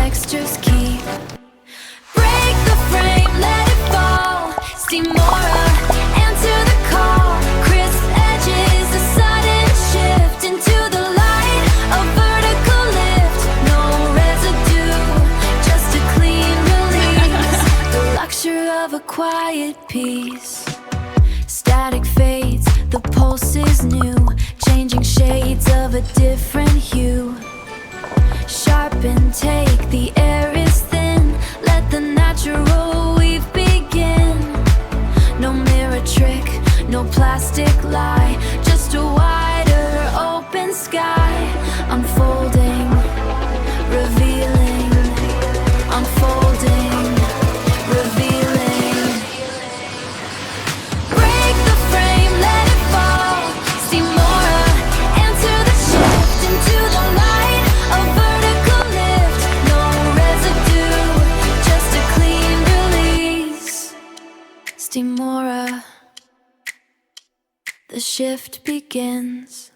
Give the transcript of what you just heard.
textures keep. Break the frame, let it fall. STEMORA, answer the call. Crisp edges, a sudden shift into the light. A vertical lift, no residue, just a clean release. The luxury of a quiet piece. Static fades, the pulse is new, changing shades of a different hue. Sharpen, take, the air is thin. Let the natural weave begin. No mirror trick, no plastic lie, just a wider open sky. Unfolding, revealing, unfolding, revealing. Break the frame, let it fall. STEMORA, answer the shift into the light. A vertical lift, no residue, just a clean release. STEMORA, the shift begins.